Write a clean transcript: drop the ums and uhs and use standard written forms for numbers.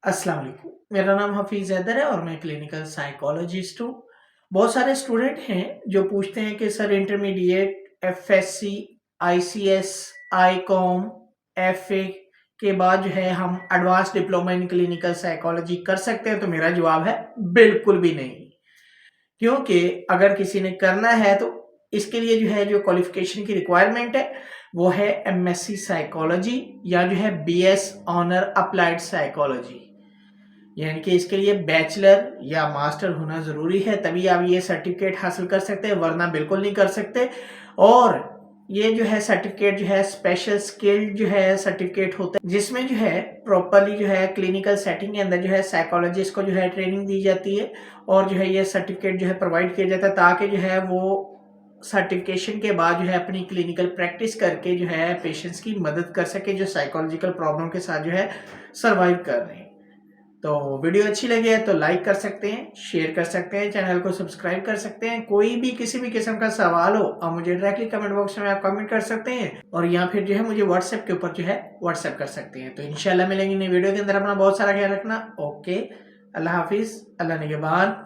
अस्सलाम वालेकुम। मेरा नाम हफीज़ हैदर है और मैं क्लिनिकल साइकोलॉजिस्ट हूँ। बहुत सारे स्टूडेंट हैं जो पूछते हैं कि sir intermediate, FSc, ICS, Icom, FA के बाद जो है हम advance diploma in clinical psychology कर सकते हैं? तो मेरा जवाब है बिल्कुल भी नहीं। क्योंकि अगर किसी ने करना है तो इसके लिए जो है जो क्वालिफिकेशन की रिक्वायरमेंट है वो है एमएससी साइकोलॉजी या जो है बीएस ऑनर अप्लाइड साइकोलॉजी। यानी कि इसके लिए बैचलर या मास्टर होना ज़रूरी है, तभी आप ये सर्टिफिकेट हासिल कर सकते हैं, वरना बिल्कुल नहीं कर सकते। और ये जो है सर्टिफिकेट जो है स्पेशल स्किल्ड जो है सर्टिफिकेट होता है, जिसमें जो है प्रॉपरली जो है क्लिनिकल सेटिंग के अंदर जो है साइकोलॉजिस्ट को जो है ट्रेनिंग दी जाती है और जो है ये सर्टिफिकेट जो है प्रोवाइड किया जाता है ताकि जो है वो सर्टिफिकेशन के बाद जो है अपनी क्लिनिकल प्रैक्टिस करके जो है पेशेंट्स की मदद कर सके जो साइकोलॉजिकल प्रॉब्लम के साथ जो है सर्वाइव कर रहे हैं। तो वीडियो अच्छी लगी है तो लाइक कर सकते हैं, शेयर कर सकते हैं, चैनल को सब्सक्राइब कर सकते हैं। कोई भी किसी भी किस्म का सवाल हो आप मुझे डायरेक्टली कमेंट बॉक्स में आप कमेंट कर सकते हैं और या फिर जो है मुझे व्हाट्सएप के ऊपर जो है व्हाट्सएप कर सकते हैं। तो इंशाल्लाह मिलेंगे नई वीडियो के अंदर। अपना बहुत सारा ख्याल रखना। ओके, अल्लाह हाफिज, अल्लाह निगहबान।